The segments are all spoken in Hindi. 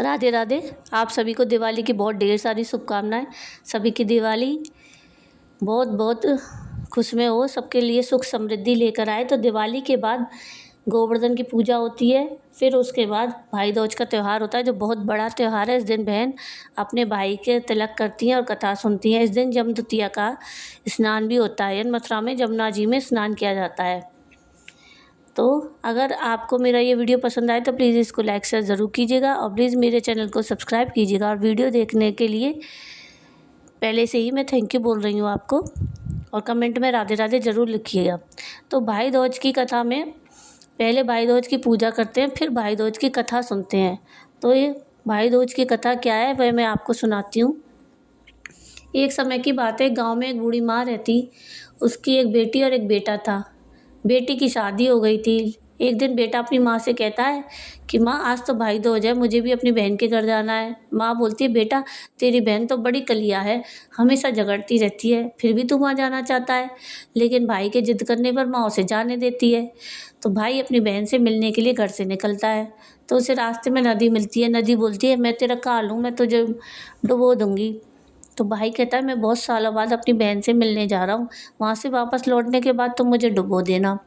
राधे राधे। आप सभी को दिवाली की बहुत ढेर सारी शुभकामनाएं। सभी की दिवाली बहुत बहुत खुश में हो, सबके लिए सुख समृद्धि लेकर आए। तो दिवाली के बाद गोवर्धन की पूजा होती है, फिर उसके बाद भाई दूज का त्यौहार होता है, जो बहुत बड़ा त्यौहार है। इस दिन बहन अपने भाई के तिलक करती हैं और कथा सुनती हैं। इस दिन यम द्वितीया का स्नान भी होता है। मथुरा में जमुना जी में स्नान किया जाता है। तो अगर आपको मेरा ये वीडियो पसंद आए तो प्लीज़ इसको लाइक शेयर ज़रूर कीजिएगा और प्लीज़ मेरे चैनल को सब्सक्राइब कीजिएगा। और वीडियो देखने के लिए पहले से ही मैं थैंक यू बोल रही हूँ आपको, और कमेंट में राधे राधे ज़रूर लिखिएगा। तो भाई दूज की कथा में पहले भाई दूज की पूजा करते हैं, फिर भाई दूज की कथा सुनते हैं। तो ये भाई दूज की कथा क्या है वह मैं आपको सुनाती हूँ। एक समय की बात है, गाँव में एक बूढ़ी माँ रहती। उसकी एक बेटी और एक बेटा था। बेटी की शादी हो गई थी। एक दिन बेटा अपनी माँ से कहता है कि माँ, आज तो भाई दूज है, मुझे भी अपनी बहन के घर जाना है। माँ बोलती है, बेटा तेरी बहन तो बड़ी कलिया है, हमेशा झगड़ती रहती है, फिर भी तू वहाँ जाना चाहता है। लेकिन भाई के जिद करने पर माँ उसे जाने देती है। तो भाई अपनी बहन से मिलने के लिए घर से निकलता है। तो उसे रास्ते में नदी मिलती है। नदी बोलती है, मैं तेरा काल हूँ, मैं तुझे डुबो दूँगी। तो भाई कहता है, मैं बहुत सालों बाद अपनी बहन से मिलने जा रहा हूँ, वहाँ से वापस लौटने के बाद तुम मुझे डुबो देना।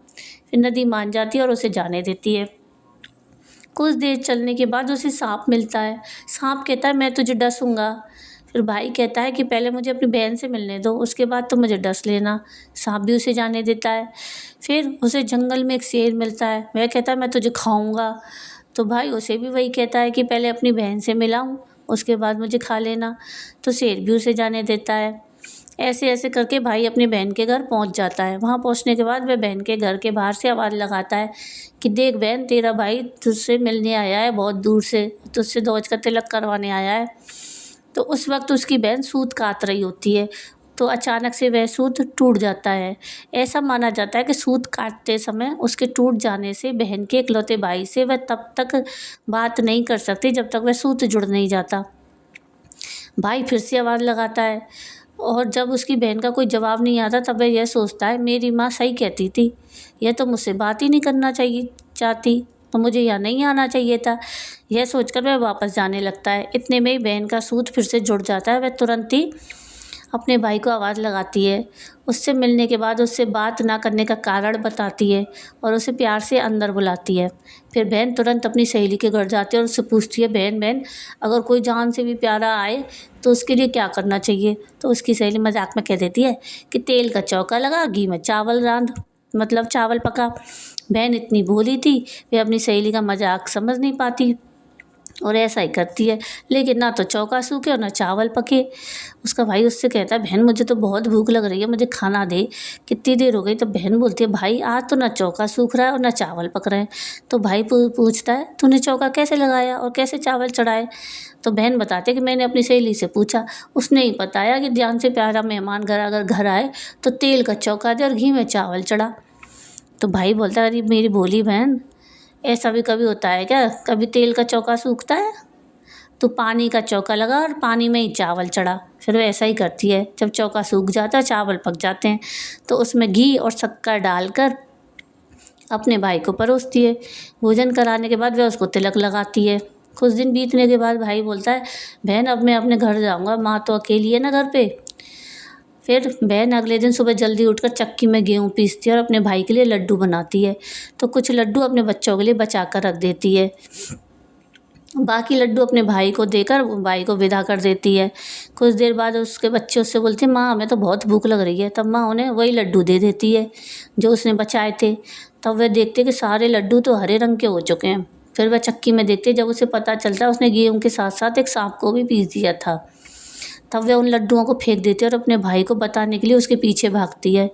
फिर नदी मान जाती है और उसे जाने देती है। कुछ देर चलने के बाद उसे सांप मिलता है। सांप कहता है, मैं तुझे डसूंगा। फिर भाई कहता है कि पहले मुझे अपनी बहन से मिलने दो, उसके बाद तुम मुझे डस लेना। सांप भी उसे जाने देता है। फिर उसे जंगल में एक शेर मिलता है। वह कहता है, मैं तुझे खाऊंगा। तो भाई उसे भी वही कहता है कि पहले अपनी बहन से मिलाऊं, उसके बाद मुझे खा लेना। तो शेर भी उसे जाने देता है। ऐसे ऐसे करके भाई अपनी बहन के घर पहुंच जाता है। वहां पहुंचने के बाद वह बहन के घर के बाहर से आवाज़ लगाता है कि देख बहन, तेरा भाई तुझसे मिलने आया है, बहुत दूर से तुझसे दौज का तिलक करवाने आया है। तो उस वक्त उसकी बहन सूत काट रही होती है। तो अचानक से वह सूत टूट जाता है। ऐसा माना जाता है कि सूत काटते समय उसके टूट जाने से बहन के इकलौते भाई से वह तब तक बात नहीं कर सकती जब तक वह सूत जुड़ नहीं जाता। भाई फिर से आवाज़ लगाता है, और जब उसकी बहन का कोई जवाब नहीं आता तब वह यह सोचता है, मेरी माँ सही कहती थी, यह तो मुझसे बात ही नहीं करना चाहती, तो मुझे यहाँ नहीं आना चाहिए था। यह सोचकर वह वापस जाने लगता है। इतने में ही बहन का सूत फिर से जुड़ जाता है। वह तुरंत ही अपने भाई को आवाज़ लगाती है। उससे मिलने के बाद उससे बात ना करने का कारण बताती है और उसे प्यार से अंदर बुलाती है। फिर बहन तुरंत अपनी सहेली के घर जाती है और उससे पूछती है, बहन बहन, अगर कोई जान से भी प्यारा आए तो उसके लिए क्या करना चाहिए। तो उसकी सहेली मजाक में कह देती है कि तेल का चौका लगा, घी में चावल रांध, मतलब चावल पका। बहन इतनी भोली थी, वे अपनी सहेली का मजाक समझ नहीं पाती और ऐसा ही करती है। लेकिन ना तो चौका सूखे और ना चावल पके। उसका भाई उससे कहता है, बहन मुझे तो बहुत भूख लग रही है, मुझे खाना दे, कितनी देर हो गई। तो बहन बोलती है, भाई आज तो ना चौका सूख रहा है और ना चावल पक रहे हैं। तो भाई पूछता है, तूने चौका कैसे लगाया और कैसे चावल चढ़ाए। तो बहन बताती है कि मैंने अपनी सहेली से पूछा, उसने ही बताया कि जान से प्यारा मेहमान अगर घर आए तो तेल का चौका दे और घी में चावल चढ़ा। तो भाई बोलता है, अरे मेरी भोली बहन, ऐसा भी कभी होता है क्या, कभी तेल का चौका सूखता है। तो पानी का चौका लगा और पानी में ही चावल चढ़ा। फिर वो ऐसा ही करती है, जब चौका सूख जाता है, चावल पक जाते हैं, तो उसमें घी और शक्कर डालकर अपने भाई को परोसती है। भोजन कराने के बाद वह उसको तिलक लगाती है। कुछ दिन बीतने के बाद भाई बोलता है, बहन अब मैं अपने घर जाऊँगा, माँ तो अकेली है ना घर पे। फिर बहन अगले दिन सुबह जल्दी उठकर चक्की में गेहूँ पीसती है और अपने भाई के लिए लड्डू बनाती है। तो कुछ लड्डू अपने बच्चों के लिए बचा कर रख देती है। बाकी लड्डू अपने भाई को देकर भाई को विदा कर देती है। कुछ देर बाद उसके बच्चे उससे बोलते हैं, माँ हमें तो बहुत भूख लग रही है। तब माँ उन्हें वही लड्डू दे देती है जो उसने बचाए थे। तब वह देखते कि सारे लड्डू तो हरे रंग के हो चुके हैं। फिर वह चक्की में देखते, जब उसे पता चलता है उसने गेहूँ के साथ साथ एक सांप को भी पीस दिया था। तब वह उन लड्डुओं को फेंक देती है और अपने भाई को बताने के लिए उसके पीछे भागती है।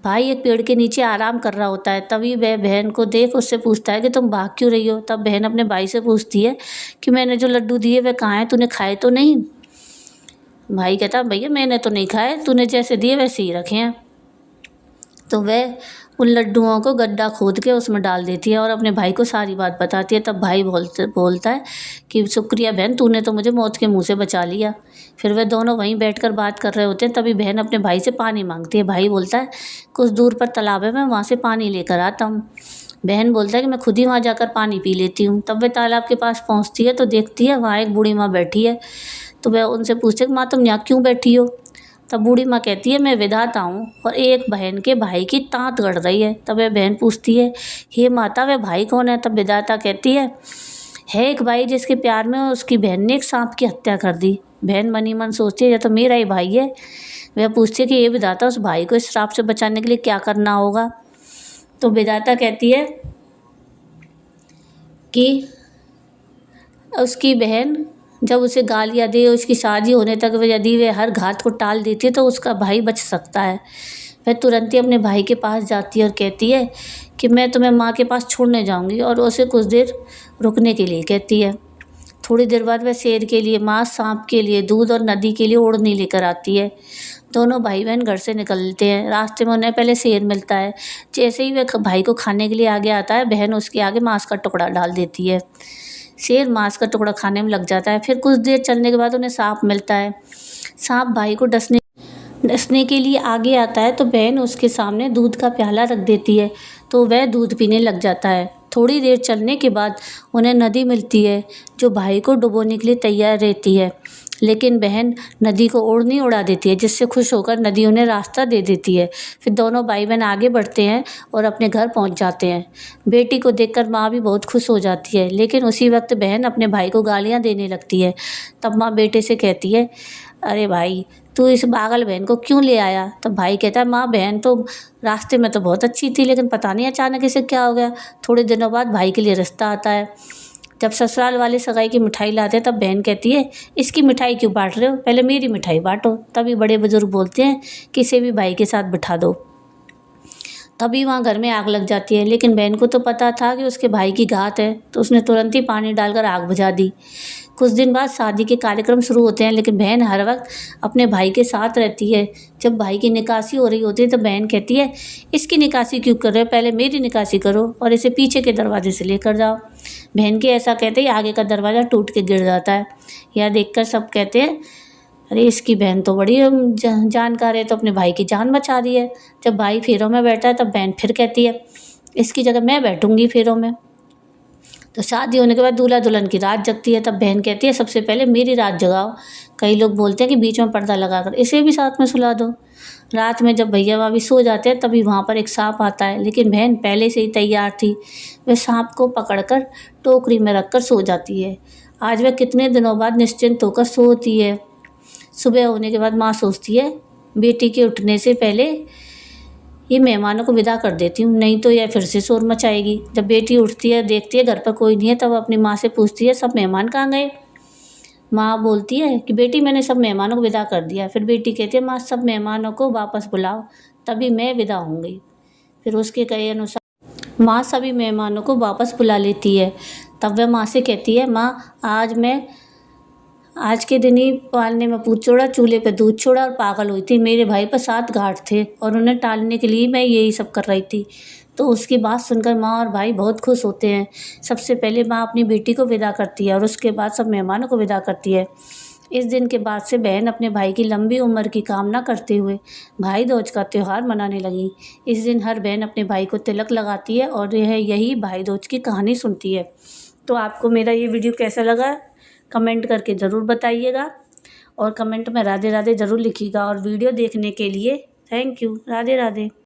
भाई एक पेड़ के नीचे आराम कर रहा होता है। तभी वह बहन को देख उससे पूछता है कि तुम भाग क्यों रही हो। तब बहन अपने भाई से पूछती है कि मैंने जो लड्डू दिए वह कहाँ हैं, तूने खाए तो नहीं। भाई कहता, भैया मैंने तो नहीं खाए, तूने जैसे दिए वैसे ही रखे हैं। तो वह उन लड्डुओं को गड्ढा खोद के उसमें डाल देती है और अपने भाई को सारी बात बताती है। तब भाई बोलता है कि शुक्रिया बहन, तूने तो मुझे मौत के मुंह से बचा लिया। फिर वे दोनों वहीं बैठकर बात कर रहे होते हैं। तभी बहन अपने भाई से पानी मांगती है। भाई बोलता है, कुछ दूर पर तालाब है, मैं वहाँ से पानी लेकर आता हूँ। बहन बोलता है कि मैं खुद ही वहाँ जाकर पानी पी लेती हूँ। तब वह तालाब के पास पहुँचती है तो देखती है वहाँ एक बूढ़ी माँ बैठी है। तो वह उनसे पूछती है कि माँ तुम यहाँ क्यों बैठी हो? तब बूढ़ी माँ कहती है मैं विधाता हूँ और एक बहन के भाई की तांत गड़ रही है। तब वह बहन पूछती है हे माता वह भाई कौन है? तब विधाता कहती है एक भाई जिसके प्यार में उसकी बहन ने एक सांप की हत्या कर दी। बहन मनी मन सोचती है या तो मेरा ही भाई है। वह पूछती है कि ये विधाता उस भाई को इस श्राप से बचाने के लिए क्या करना होगा? तो विधाता कहती है कि उसकी बहन जब उसे गालियाँ दे उसकी शादी होने तक वह यदि वह हर घात को टाल देती है तो उसका भाई बच सकता है। वह तुरंत ही अपने भाई के पास जाती है और कहती है कि मैं तुम्हें माँ के पास छोड़ने जाऊँगी और उसे कुछ देर रुकने के लिए कहती है। थोड़ी देर बाद वह शेर के लिए मांस, सांप के लिए दूध और नदी के लिए ओढ़नी लेकर आती है। दोनों भाई बहन घर से निकलते हैं। रास्ते में उन्हें पहले शेर मिलता है। जैसे ही वह भाई को खाने के लिए आगे आता है बहन उसके आगे मांस का टुकड़ा डाल देती है। शेर मांस का टुकड़ा खाने में लग जाता है। फिर कुछ देर चलने के बाद उन्हें सांप मिलता है। सांप भाई को डसने के लिए आगे आता है तो बहन उसके सामने दूध का प्याला रख देती है तो वह दूध पीने लग जाता है। थोड़ी देर चलने के बाद उन्हें नदी मिलती है जो भाई को डुबोने के लिए तैयार रहती है, लेकिन बहन नदी को ओढ़नी उड़ा देती है जिससे खुश होकर नदी उन्हें रास्ता दे देती है। फिर दोनों भाई बहन आगे बढ़ते हैं और अपने घर पहुंच जाते हैं। बेटी को देखकर माँ भी बहुत खुश हो जाती है, लेकिन उसी वक्त बहन अपने भाई को गालियाँ देने लगती है। तब माँ बेटे से कहती है अरे भाई तू इस पागल बहन को क्यों ले आया? तब भाई कहता है माँ बहन तो रास्ते में तो बहुत अच्छी थी लेकिन पता नहीं अचानक इसे क्या हो गया। थोड़े दिनों बाद भाई के लिए रिश्ता आता है। जब ससुराल वाले सगाई की मिठाई लाते हैं तब बहन कहती है इसकी मिठाई क्यों बांट रहे हो, पहले मेरी मिठाई बांटो। तभी बड़े बुजुर्ग बोलते हैं कि इसे भी भाई के साथ बिठा दो। तभी वहाँ घर में आग लग जाती है, लेकिन बहन को तो पता था कि उसके भाई की घात है तो उसने तुरंत ही पानी डालकर आग बुझा दी। कुछ दिन बाद शादी के कार्यक्रम शुरू होते हैं, लेकिन बहन हर वक्त अपने भाई के साथ रहती है। जब भाई की निकासी हो रही होती है तो बहन कहती है इसकी निकासी क्यों कर रहे हो, पहले मेरी निकासी करो और इसे पीछे के दरवाजे से लेकर जाओ। बहन के ऐसा कहते ही आगे का दरवाज़ा टूट के गिर जाता है। यह देखकर सब कहते हैं अरे इसकी बहन तो बड़ी जानकार है, तो अपने भाई की जान बचा रही है। जब भाई फेरों में बैठता है तब बहन फिर कहती है इसकी जगह मैं बैठूंगी फेरों में। तो शादी होने के बाद दूल्हा दुल्हन की रात जगती है। तब बहन कहती है सबसे पहले मेरी रात जगाओ। कई लोग बोलते हैं कि बीच में पर्दा लगाकर इसे भी साथ में सुला दो। रात में जब भैया भाभी सो जाते हैं तभी वहाँ पर एक सांप आता है, लेकिन बहन पहले से ही तैयार थी। वह सांप को पकड़कर टोकरी में रखकर सो जाती है। आज वह कितने दिनों बाद निश्चिंत होकर सोती है। सुबह होने के बाद माँ सोचती है बेटी के उठने से पहले ये मेहमानों को विदा कर देती हूँ, नहीं तो यह फिर से शोर मचाएगी। जब बेटी उठती है देखती है घर पर कोई नहीं है, तब अपनी माँ से पूछती है सब मेहमान कहाँ गए? माँ बोलती है कि बेटी मैंने सब मेहमानों को विदा कर दिया। फिर बेटी कहती है माँ सब मेहमानों को वापस बुलाओ तभी मैं विदा होंगी। फिर उसके कहे अनुसार माँ सभी मेहमानों को वापस बुला लेती है। तब वह माँ से कहती है माँ आज के दिन ही पालने में पूछ छोड़ा, चूल्हे पे दूध छोड़ा और पागल हुई थी। मेरे भाई पर 7 गांठ थे और उन्हें टालने के लिए मैं यही सब कर रही थी। तो उसकी बात सुनकर माँ और भाई बहुत खुश होते हैं। सबसे पहले माँ अपनी बेटी को विदा करती है और उसके बाद सब मेहमानों को विदा करती है। इस दिन के बाद से बहन अपने भाई की लंबी उम्र की कामना करते हुए भाई दूज का त्यौहार मनाने लगी। इस दिन हर बहन अपने भाई को तिलक लगाती है और यही भाई दूज की कहानी सुनती है। तो आपको मेरा ये वीडियो कैसा लगा कमेंट करके ज़रूर बताइएगा और कमेंट में राधे राधे ज़रूर लिखिएगा। और वीडियो देखने के लिए थैंक यू। राधे राधे।